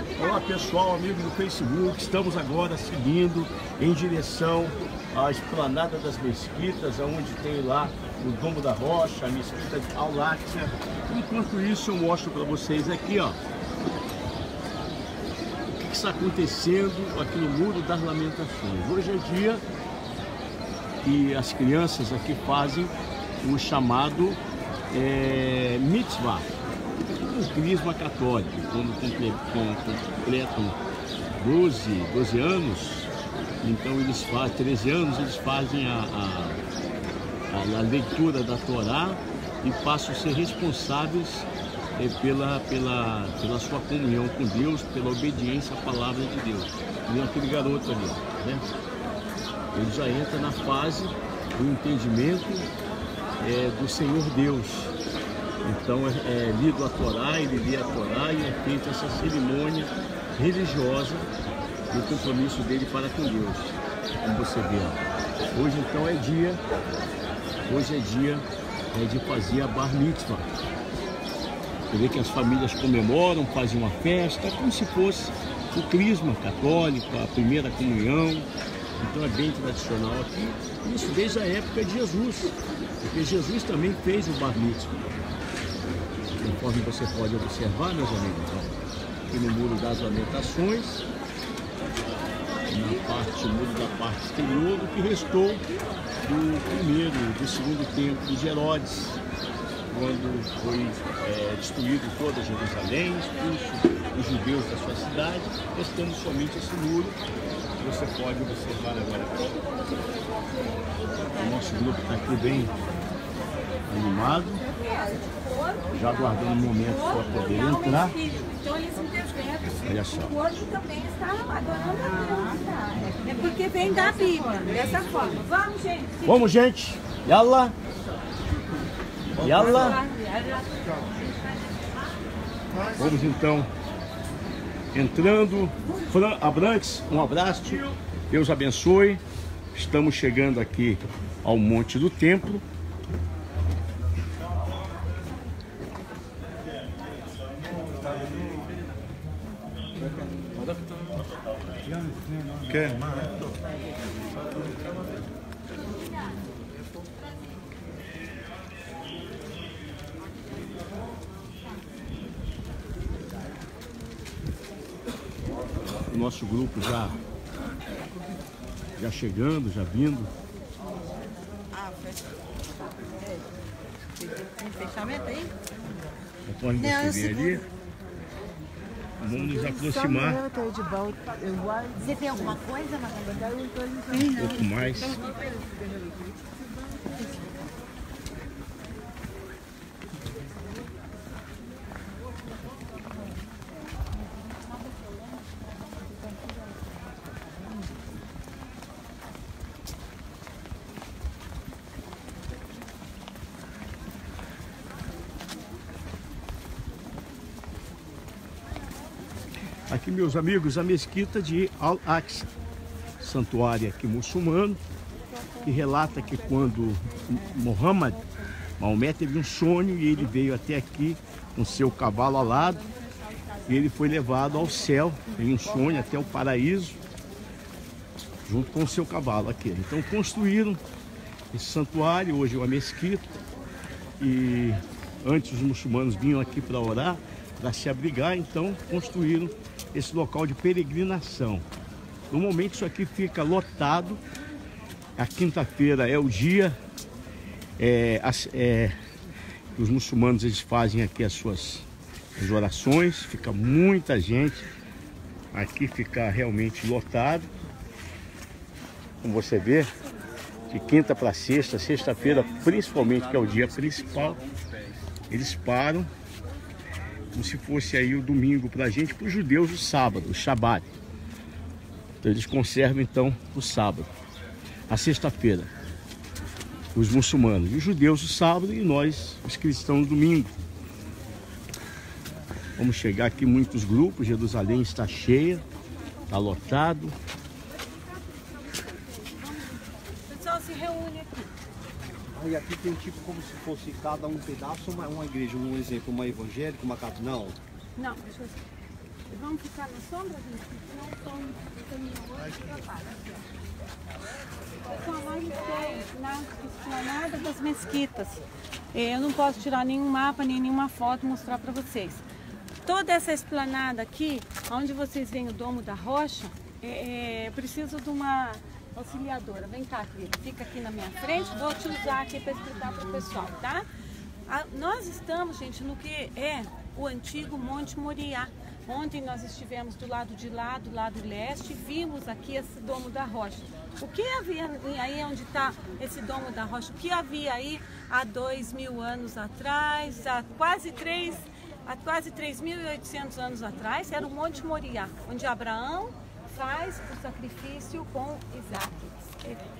Olá pessoal, amigos do Facebook, estamos agora seguindo em direção à Esplanada das Mesquitas, onde tem lá o Domo da Rocha, a Mesquita de Al-Aqsa. Enquanto isso eu mostro para vocês aqui, ó, o que está acontecendo aqui no Muro das Lamentações. Hoje é dia que as crianças aqui fazem o chamado mitzvah, o crisma católico, quando completam 12 anos, então eles fazem, 13 anos, eles fazem a leitura da Torá e passam a ser responsáveis pela sua comunhão com Deus, pela obediência à palavra de Deus. E aquele garoto ali, né? Ele já entra na fase do entendimento do Senhor Deus. Então é lido a Torá, ele lê a Torá e é feita essa cerimônia religiosa do compromisso dele para com Deus, como você vê. Hoje então é dia de fazer a Bar Mitzvah. Você vê que as famílias comemoram, fazem uma festa, como se fosse o crisma católico, a primeira comunhão. Então é bem tradicional aqui, isso desde a época de Jesus, porque Jesus também fez o Bar Mitzvah. Conforme você pode observar, meus amigos, aqui no Muro das Lamentações, no muro da parte exterior, o que restou do segundo templo de Herodes, quando foi destruído toda Jerusalém, expulso os judeus da sua cidade, restando somente esse muro. Você pode observar agora. O nosso grupo está aqui bem animado, já aguardando um momento para poder entrar. Olha só. O outro também está adorando a Deus. É porque vem da Bíblia, dessa forma. Vamos, gente. Vamos, gente. Yalla. Yalla. Vamos então entrando. Fran Abrantes, um abraço. Deus abençoe. Estamos chegando aqui ao Monte do Templo. O nosso grupo já chegando, já vindo. Tem fechamento aí? Conforme você vê ali, vamos nos aproximar Você tem alguma coisa, um pouco mais. Aqui, meus amigos, a mesquita de Al-Aqsa, santuário aqui muçulmano, que relata que quando Maomé teve um sonho e ele veio até aqui com seu cavalo alado, e ele foi levado ao céu em um sonho até o paraíso, junto com o seu cavalo aqui. Então construíram esse santuário, hoje é uma mesquita, e antes os muçulmanos vinham aqui para orar, para se abrigar, então construíram esse local de peregrinação. No momento isso aqui fica lotado. A quinta-feira é o dia os muçulmanos eles fazem aqui as orações, fica muita gente, aqui fica realmente lotado, como você vê, de quinta para sexta, sexta-feira principalmente, que é o dia principal, eles param, como se fosse aí o domingo para a gente, para os judeus o sábado, o Shabat. Então eles conservam então o sábado, a sexta-feira, os muçulmanos, e os judeus o sábado e nós, os cristãos, domingo. Vamos chegar aqui muitos grupos, Jerusalém está cheia, está lotado. O pessoal se reúne aqui. E aqui tem tipo como se fosse cada um pedaço, uma igreja, um exemplo, uma evangélica, uma católica, não? Não, deixa eu ver. Vamos ficar na sombra, gente? Porque não estão caminhando hoje para baixo. Pessoal, nós estamos na esplanada das mesquitas. Eu não posso tirar nenhum mapa, nem nenhuma foto e mostrar para vocês. Toda essa esplanada aqui, onde vocês veem o Domo da Rocha, preciso de uma auxiliadora. Vem cá, querida, fica aqui na minha frente, vou te usar aqui para explicar para o pessoal, tá? Nós estamos, gente, no que é o antigo Monte Moriá. Ontem nós estivemos do lado de lá, do lado leste, vimos aqui esse Domo da Rocha. O que havia aí onde está esse Domo da Rocha? O que havia aí há 2.000 anos atrás, há quase 3.800 anos atrás, era o Monte Moriá, onde Abraão faz o sacrifício com Isaac.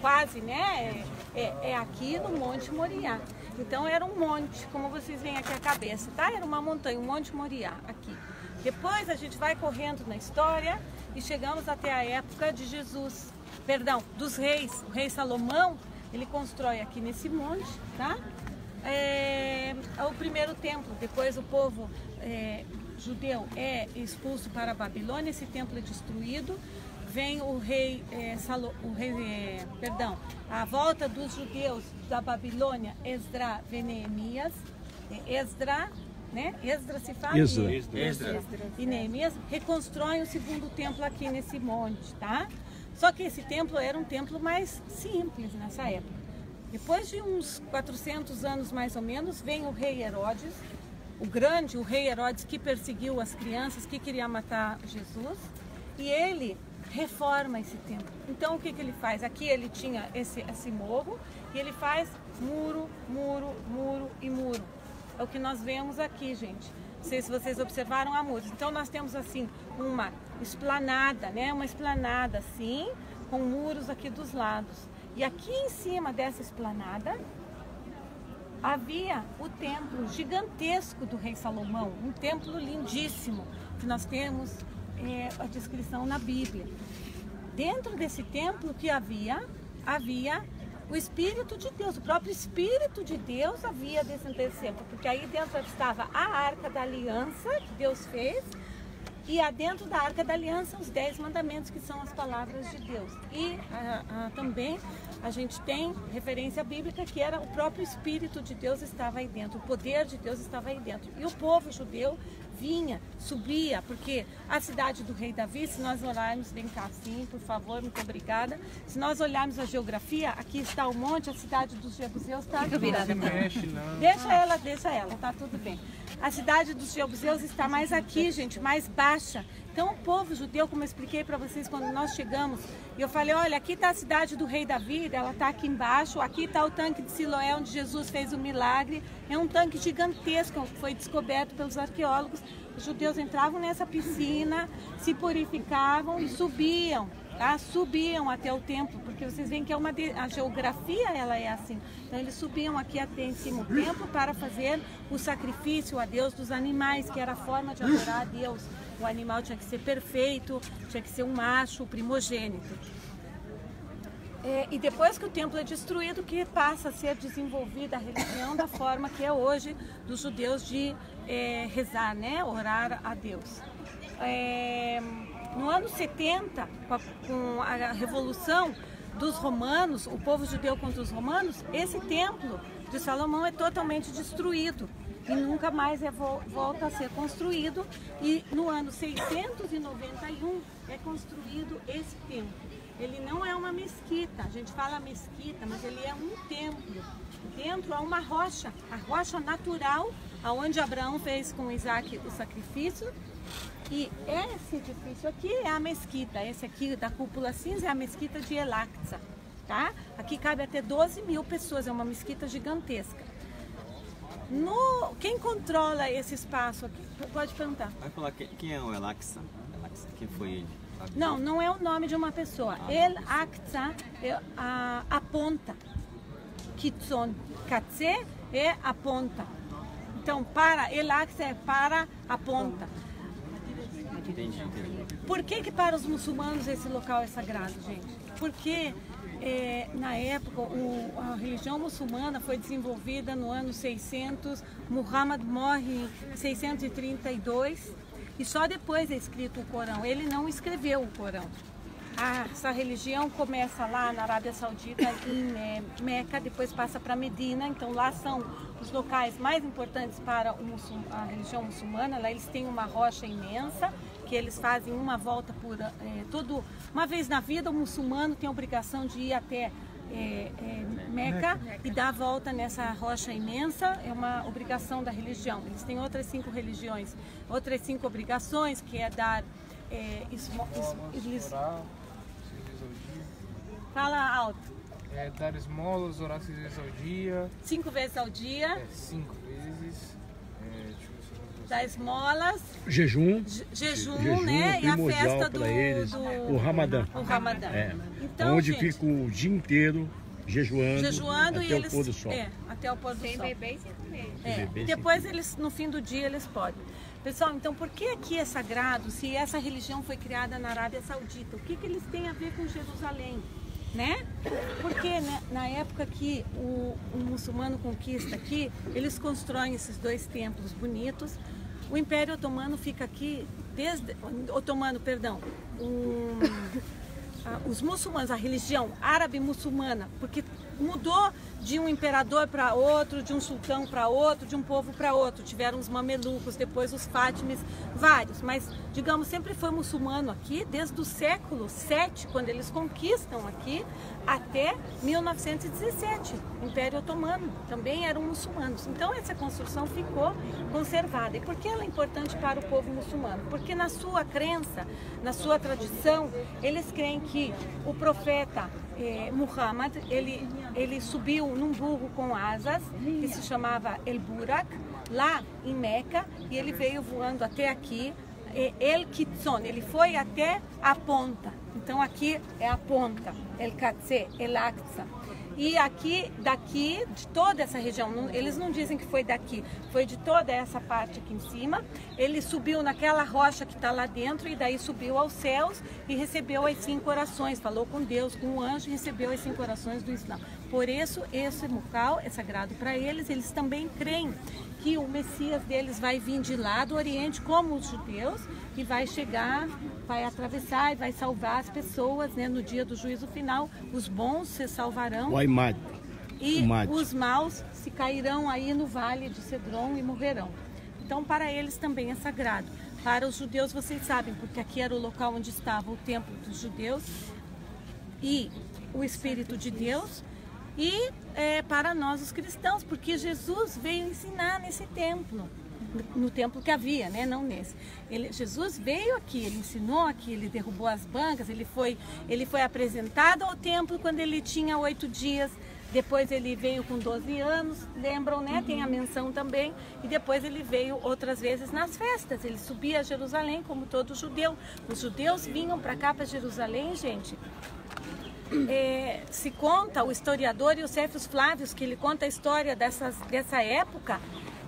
Quase, né? É aqui no Monte Moriá. Então era um monte, como vocês veem aqui a cabeça, tá? Era uma montanha, um Monte Moriá aqui. Depois a gente vai correndo na história e chegamos até a época de Jesus, perdão, dos reis. O rei Salomão, ele constrói aqui nesse monte, tá? É o primeiro templo. Depois o povo judeu é expulso para a Babilônia, esse templo é destruído. Vem a volta dos judeus da Babilônia, Esdra e Neemias. Esdra, né? Esdra se fala? Esdra. E Neemias reconstroem o segundo templo aqui nesse monte, tá? Só que esse templo era um templo mais simples nessa época. Depois de uns 400 anos mais ou menos, vem o rei Herodes, o rei Herodes que perseguiu as crianças, que queria matar Jesus, e ele reforma esse templo. Então o que ele faz? Aqui ele tinha esse morro e ele faz muro, muro, muro e muro. É o que nós vemos aqui, gente. Não sei se vocês observaram a muros. Então nós temos assim uma esplanada, né? Uma esplanada assim, com muros aqui dos lados. E aqui em cima dessa esplanada havia o templo gigantesco do rei Salomão, um templo lindíssimo, que nós temos a descrição na Bíblia. Dentro desse templo que havia o Espírito de Deus, o próprio Espírito de Deus havia dentro desse templo, porque aí dentro estava a Arca da Aliança que Deus fez, e dentro da Arca da Aliança os 10 mandamentos, que são as palavras de Deus. E também a gente tem referência bíblica que era o próprio Espírito de Deus estava aí dentro, o poder de Deus estava aí dentro. E o povo judeu vinha, subia, porque a cidade do rei Davi, se nós olharmos, vem cá assim, por favor, muito obrigada. Se nós olharmos a geografia, aqui está o monte, a cidade dos jebuseus está aqui. Deixa ela, tá tudo bem. A cidade dos jebuseus está mais aqui, gente, mais baixa. Então o povo judeu, como eu expliquei para vocês quando nós chegamos, eu falei, olha, aqui está a cidade do rei Davi, ela está aqui embaixo, aqui está o tanque de Siloé, onde Jesus fez o milagre. É um tanque gigantesco, que foi descoberto pelos arqueólogos. Os judeus entravam nessa piscina, se purificavam e subiam, tá? Subiam até o templo, porque vocês veem que a geografia ela é assim. Então eles subiam aqui até em cima do templo para fazer o sacrifício a Deus dos animais, que era a forma de adorar a Deus. O animal tinha que ser perfeito, tinha que ser um macho, primogênito. E depois que o templo é destruído, que passa a ser desenvolvida a religião da forma que é hoje dos judeus de rezar, né? Orar a Deus. No ano 70, com a revolução dos romanos, o povo judeu contra os romanos, esse templo de Salomão é totalmente destruído e nunca mais volta a ser construído. E no ano 691 é construído esse templo. Ele não é uma mesquita, a gente fala mesquita, mas ele é um templo. Dentro há uma rocha, a rocha natural, aonde Abraão fez com Isaac o sacrifício. E esse edifício aqui é a mesquita, esse aqui da cúpula cinza é a mesquita de El-Aqsa, tá? Aqui cabe até 12.000 pessoas, é uma mesquita gigantesca. Quem controla esse espaço aqui? Pode perguntar. Vai falar quem é o El-Aqsa? Quem foi ele? Não, não é o nome de uma pessoa. El-Aqsa é a ponta. Kitzon, Katse é a ponta. Então, El-Aqsa é para a ponta. Entendi. Por que para os muçulmanos esse local é sagrado, gente? Porque na época a religião muçulmana foi desenvolvida no ano 600, Muhammad morre em 632 e só depois é escrito o Corão. Ele não escreveu o Corão. Essa religião começa lá na Arábia Saudita, em Meca, depois passa para Medina. Então lá são os locais mais importantes para a religião muçulmana. Lá eles têm uma rocha imensa, que eles fazem uma volta por uma vez na vida. O muçulmano tem a obrigação de ir até Meca e dar a volta nessa rocha imensa. É uma obrigação da religião. Eles têm outras 5 religiões, outras 5 obrigações, que é dar Fala alto. Dar esmolas, orar 6 vezes ao dia. 5 vezes ao dia. 5 vezes. Dar esmolas. Jejum, né? E a festa o Ramadã. O Ramadã. Então, onde fica o dia inteiro jejuando até e o pôr do sol. Até o pôr do sol. Sem beber e sem comer. E depois eles, no fim do dia, eles podem. Pessoal, então por que aqui é sagrado se essa religião foi criada na Arábia Saudita? O que eles têm a ver com Jerusalém? Né? Porque né, na época que o muçulmano conquista aqui, eles constroem esses 2 templos bonitos. O Império Otomano fica aqui os muçulmanos, a religião árabe muçulmana, porque mudou de um imperador para outro, de um sultão para outro, de um povo para outro. Tiveram os mamelucos, depois os fátimes, vários. Mas, digamos, sempre foi muçulmano aqui, desde o século VII, quando eles conquistam aqui, até 1917. O Império Otomano também eram muçulmanos. Então, essa construção ficou conservada. E por que ela é importante para o povo muçulmano? Porque na sua crença, na sua tradição, eles creem que o profeta Muhammad, ele subiu num burro com asas, que se chamava El Burak, lá em Meca, e ele veio voando até aqui, El Kitson, ele foi até a ponta. Então aqui é a ponta, El Katse, El Aqsa. E aqui, daqui, de toda essa região, eles não dizem que foi daqui, foi de toda essa parte aqui em cima. Ele subiu naquela rocha que está lá dentro e daí subiu aos céus e recebeu as 5 orações, falou com Deus, com o anjo, e recebeu as 5 orações do Islã. Por isso, esse local é sagrado para eles. Eles também creem que o Messias deles vai vir de lá do Oriente, como os judeus, e vai chegar, vai atravessar e vai salvar as pessoas, né? No dia do juízo final, os bons se salvarão e os maus se cairão aí no vale de Cedron e morrerão. Então, para eles também é sagrado. Para os judeus, vocês sabem, porque aqui era o local onde estava o templo dos judeus e o Espírito de Deus. E para nós os cristãos, porque Jesus veio ensinar nesse templo, no templo que havia, né? Não nesse. Jesus veio aqui, ele ensinou aqui, ele derrubou as bancas, ele foi apresentado ao templo quando ele tinha 8 dias, depois ele veio com 12 anos, lembram, né? Tem a menção também, e depois ele veio outras vezes nas festas, ele subia a Jerusalém como todo judeu. Os judeus vinham para cá, para Jerusalém, gente. Se conta, o historiador Iosefos Flávios, que ele conta a história dessa época,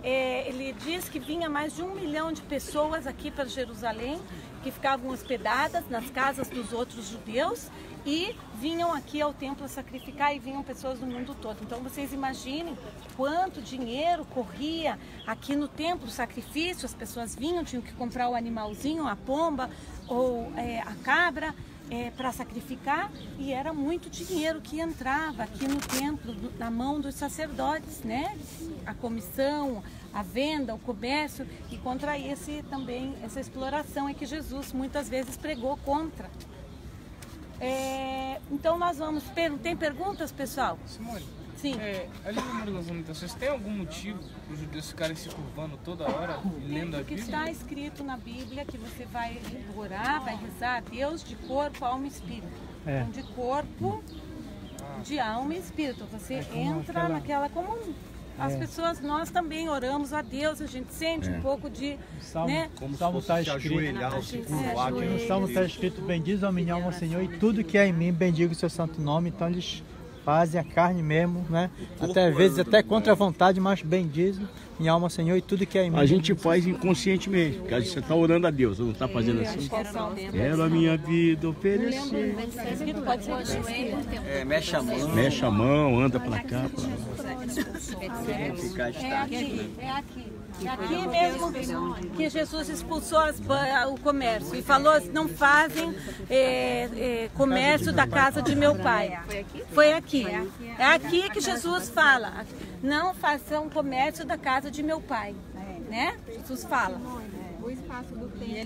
ele diz que vinha mais de 1 milhão de pessoas aqui para Jerusalém, que ficavam hospedadas nas casas dos outros judeus e vinham aqui ao templo sacrificar, e vinham pessoas do mundo todo. Então vocês imaginem quanto dinheiro corria aqui no templo, sacrifício, as pessoas vinham, tinham que comprar o animalzinho, a pomba ou a cabra, para sacrificar, e era muito dinheiro que entrava aqui no templo, na mão dos sacerdotes, né? A comissão, a venda, o comércio, e contra também essa exploração é que Jesus muitas vezes pregou contra. Então nós vamos... Tem perguntas, pessoal? Simone, sim. Ali no Muro das Lamentações, tem algum motivo para os judeus ficarem se curvando toda hora e lendo a Bíblia? Porque está escrito na Bíblia que você vai orar, vai rezar a Deus de corpo, alma e espírito. Então, de corpo, de alma e espírito. Você entra naquela... Como as pessoas, nós também oramos a Deus, a gente sente um pouco de... né? Como Salmo se fosse está se escrito. ajoelhar, se curvar. No Salmo está escrito: bendiz a minha alma, ao Senhor, e tudo que há em mim bendiga o seu santo nome. Então eles fazem a carne mesmo, né? Até às vezes até contra a vontade, mas bendiz minha alma, ao Senhor, e tudo que há em mim. A gente faz inconscientemente, porque você está orando a Deus, você não está fazendo assim. Quero a minha vida oferecer. Pode ser ajoelho. Mexe a mão. Mexe a mão, anda para cá. Ficar estático. É aqui. Aqui mesmo que Jesus expulsou o comércio e falou: não fazem comércio da casa de meu pai. Foi aqui. É aqui que Jesus fala: não façam comércio da casa de meu pai. Né? Jesus fala. O espaço do templo.